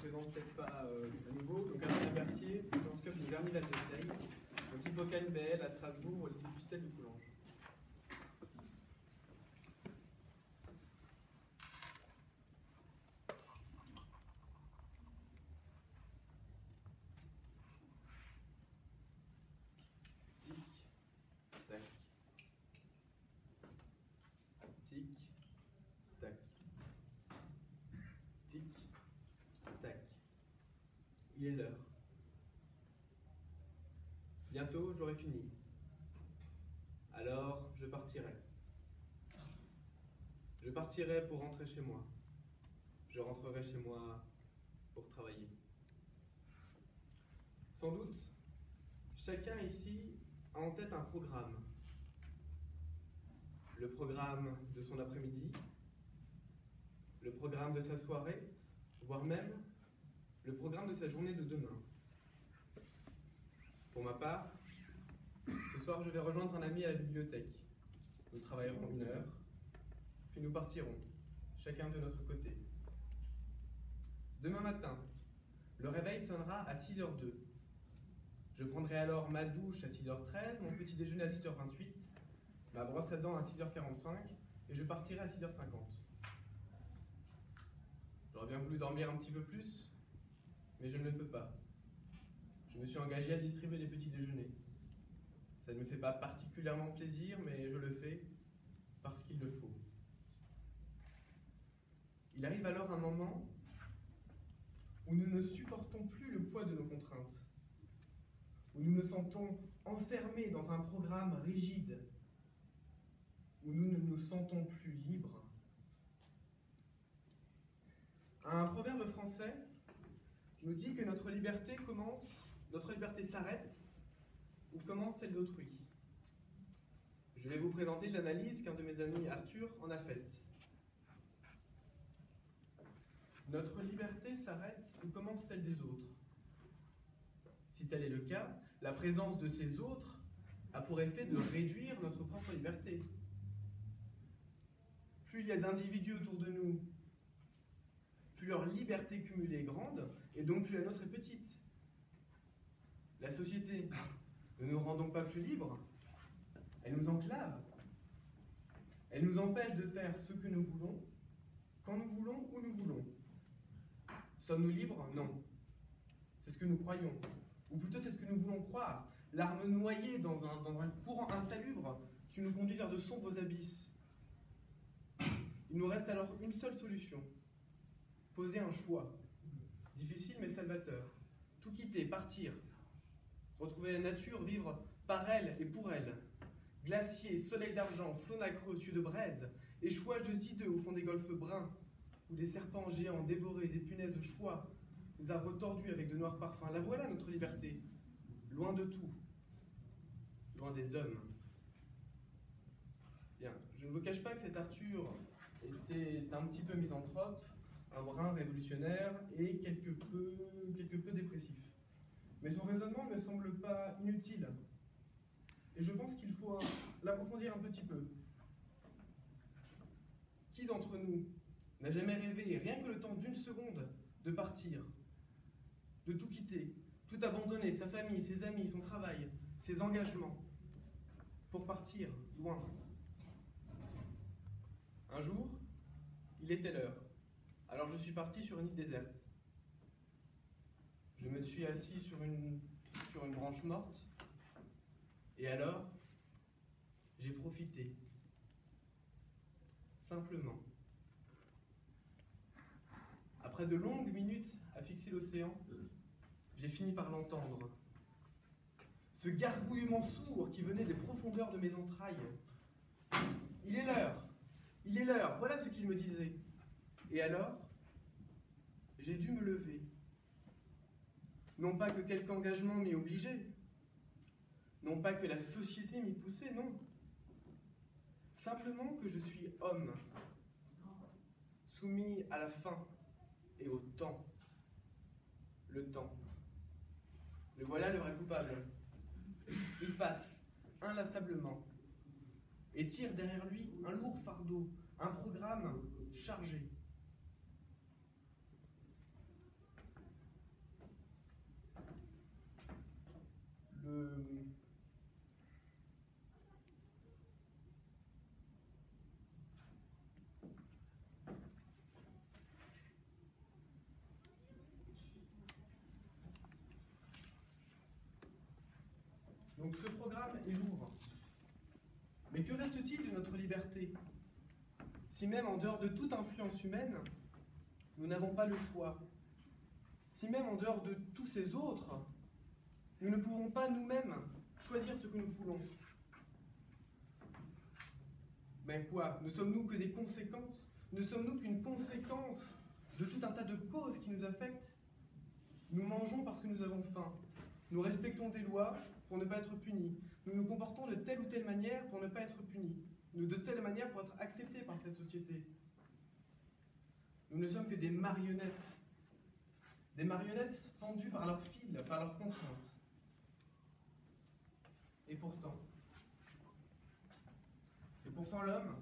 présente peut-être pas à nouveau. Donc Alain Berthier, Lanscope de Vernivelle de Seille, donc Hippocane BL à Strasbourg, au lycée Fustel de Coulanges. Tic, tac. Tic, tac. Il est l'heure. Bientôt, j'aurai fini. Alors, je partirai. Je partirai pour rentrer chez moi. Je rentrerai chez moi pour travailler. Sans doute, chacun ici a en tête un programme. Le programme de son après-midi, le programme de sa soirée, voire même le programme de sa journée de demain. Pour ma part, ce soir, je vais rejoindre un ami à la bibliothèque. Nous travaillerons 1 heure, puis nous partirons, chacun de notre côté. Demain matin, le réveil sonnera à 6h02. Je prendrai alors ma douche à 6h13, mon petit déjeuner à 6h28, ma brosse à dents à 6h45, et je partirai à 6h50. J'aurais bien voulu dormir un petit peu plus, mais je ne le peux pas. Je me suis engagé à distribuer les petits déjeuners. Ça ne me fait pas particulièrement plaisir, mais je le fais parce qu'il le faut. Il arrive alors un moment où nous ne supportons plus le poids de nos contraintes, où nous nous sentons enfermés dans un programme rigide, où nous ne nous sentons plus libres. Un proverbe français nous dit que notre liberté s'arrête où commence celle d'autrui. Je vais vous présenter l'analyse qu'un de mes amis, Arthur, en a faite. Notre liberté s'arrête où commence celle des autres. Si tel est le cas, la présence de ces autres a pour effet de réduire notre propre liberté. Plus il y a d'individus autour de nous, plus leur liberté cumulée est grande, et donc plus la nôtre est petite. La société ne nous rend donc pas plus libres, elle nous enclave. Elle nous empêche de faire ce que nous voulons, quand nous voulons, où nous voulons. Sommes-nous libres? Non. C'est ce que nous croyons. Ou plutôt c'est ce que nous voulons croire. L'arme noyée dans un courant insalubre qui nous conduit vers de sombres abysses. Il nous reste alors une seule solution. Poser un choix. Difficile mais salvateur. Tout quitter, partir. Retrouver la nature, vivre par elle et pour elle. Glacier, soleil d'argent, flot nacreux, cieux de braise, échouages hideux au fond des golfes bruns, où des serpents géants dévoraient des punaises choix, des arbres tordus avec de noirs parfums. La voilà notre liberté, loin de tout, loin des hommes. Bien, je ne vous cache pas que cet Arthur était un petit peu misanthrope, un brin révolutionnaire et quelque peu dépressif. Mais son raisonnement ne me semble pas inutile. Et je pense qu'il faut l'approfondir un petit peu. Qui d'entre nous n'a jamais rêvé, rien que le temps d'1 seconde, de partir, de tout quitter, tout abandonner, sa famille, ses amis, son travail, ses engagements, pour partir loin? Un jour, il était l'heure. Alors je suis parti sur une île déserte. Je me suis assis sur une branche morte. Et alors, j'ai profité. Simplement. Après de longues minutes à fixer l'océan, j'ai fini par l'entendre. Ce gargouillement sourd qui venait des profondeurs de mes entrailles. Il est l'heure, voilà ce qu'il me disait. Et alors, j'ai dû me lever. Non pas que quelque engagement m'y obligeait, non pas que la société m'y poussait, non. Simplement que je suis homme, soumis à la faim et au temps. Le temps. Le voilà le vrai coupable. Il passe inlassablement et tire derrière lui un lourd fardeau, un programme chargé. Donc ce programme est lourd. Mais que reste-t-il de notre liberté? Si même en dehors de toute influence humaine, nous n'avons pas le choix. Si même en dehors de tous ces autres, nous ne pouvons pas nous-mêmes choisir ce que nous voulons. Ben quoi? Ne sommes-nous que des conséquences? Ne sommes-nous qu'une conséquence de tout un tas de causes qui nous affectent? Nous mangeons parce que nous avons faim. Nous respectons des lois pour ne pas être punis. Nous nous comportons de telle ou telle manière pour ne pas être punis. De telle manière pour être acceptés par cette société. Nous ne sommes que des marionnettes. Des marionnettes pendues par leurs fils, par leurs contraintes. Et pourtant l'homme,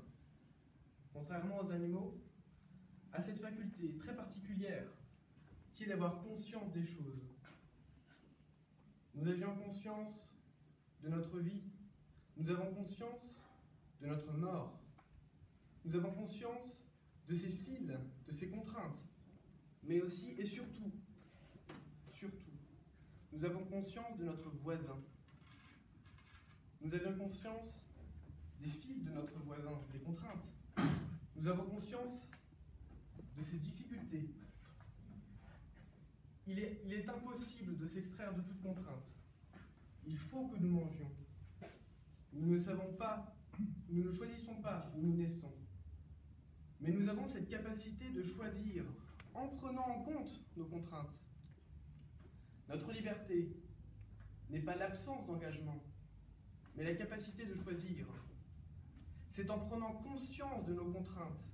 contrairement aux animaux, a cette faculté très particulière qui est d'avoir conscience des choses. Nous avions conscience de notre vie, nous avons conscience de notre mort, nous avons conscience de ces fils, de ces contraintes, mais aussi et surtout, nous avons conscience de notre voisin. Nous avions conscience des fils de notre voisin, des contraintes. Nous avons conscience de ces difficultés. Il est impossible de s'extraire de toute contrainte. Il faut que nous mangions. Nous ne savons pas, nous ne choisissons pas où nous naissons. Mais nous avons cette capacité de choisir en prenant en compte nos contraintes. Notre liberté n'est pas l'absence d'engagement, mais la capacité de choisir. C'est en prenant conscience de nos contraintes,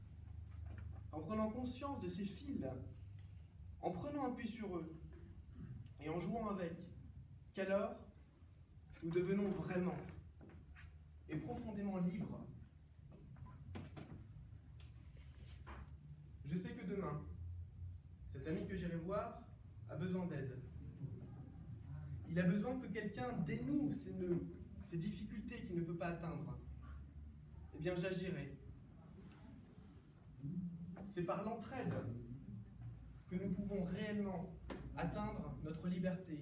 en prenant conscience de ces fils, en prenant appui sur eux et en jouant avec, qu'alors nous devenons vraiment et profondément libres. Je sais que demain, cet ami que j'irai voir a besoin d'aide. Il a besoin que quelqu'un dénoue ses nœuds, ces difficultés qu'il ne peut pas atteindre. Eh bien, j'agirai. C'est par l'entraide que nous pouvons réellement atteindre notre liberté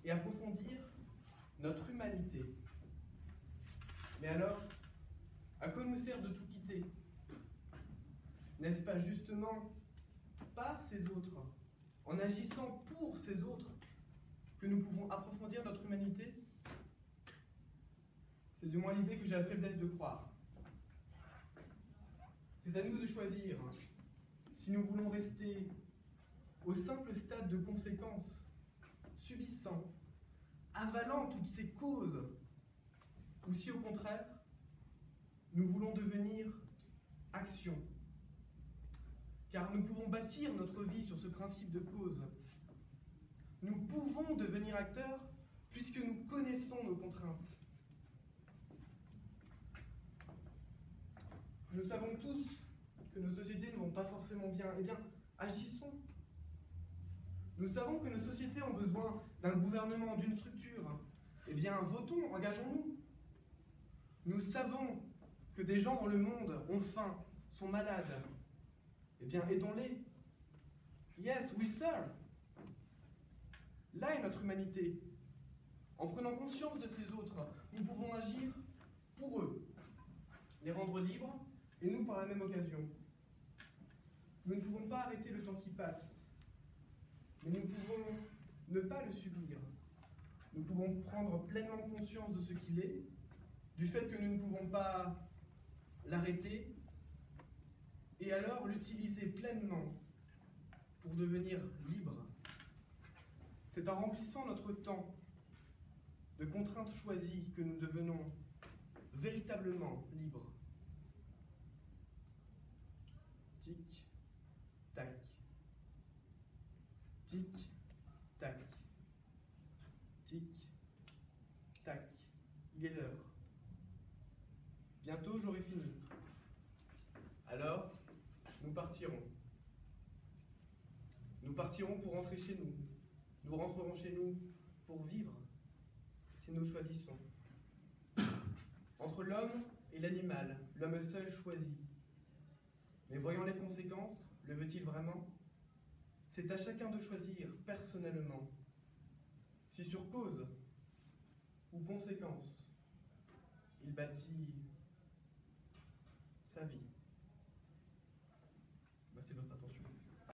et approfondir notre humanité. Mais alors, à quoi nous sert de tout quitter? N'est-ce pas justement par ces autres, en agissant pour ces autres, que nous pouvons approfondir notre humanité? C'est du moins l'idée que j'ai la faiblesse de croire. C'est à nous de choisir si nous voulons rester au simple stade de conséquence, subissant, avalant toutes ces causes, ou si au contraire, nous voulons devenir action. Car nous pouvons bâtir notre vie sur ce principe de cause. Nous pouvons devenir acteurs puisque nous connaissons nos contraintes. Nous savons tous que nos sociétés ne vont pas forcément bien. Eh bien, agissons. Nous savons que nos sociétés ont besoin d'un gouvernement, d'une structure. Eh bien, votons, engageons-nous. Nous savons que des gens dans le monde ont faim, sont malades. Eh bien, aidons-les. Yes, we serve. Là est notre humanité. En prenant conscience de ces autres, nous pouvons agir pour eux, les rendre libres, et nous par la même occasion. Nous ne pouvons pas arrêter le temps qui passe, mais nous pouvons ne pas le subir. Nous pouvons prendre pleinement conscience de ce qu'il est, du fait que nous ne pouvons pas l'arrêter, et alors l'utiliser pleinement pour devenir libre. C'est en remplissant notre temps de contraintes choisies que nous devenons véritablement libres. Tic, tac. Tic, tac. Tic, tac. Il est l'heure. Bientôt j'aurai fini. Alors, nous partirons. Nous partirons pour rentrer chez nous. Nous rentrerons chez nous pour vivre, si nous choisissons. Entre l'homme et l'animal, l'homme seul choisit. Mais voyant les conséquences, le veut-il vraiment? C'est à chacun de choisir personnellement. Si sur cause, ou conséquence, il bâtit sa vie.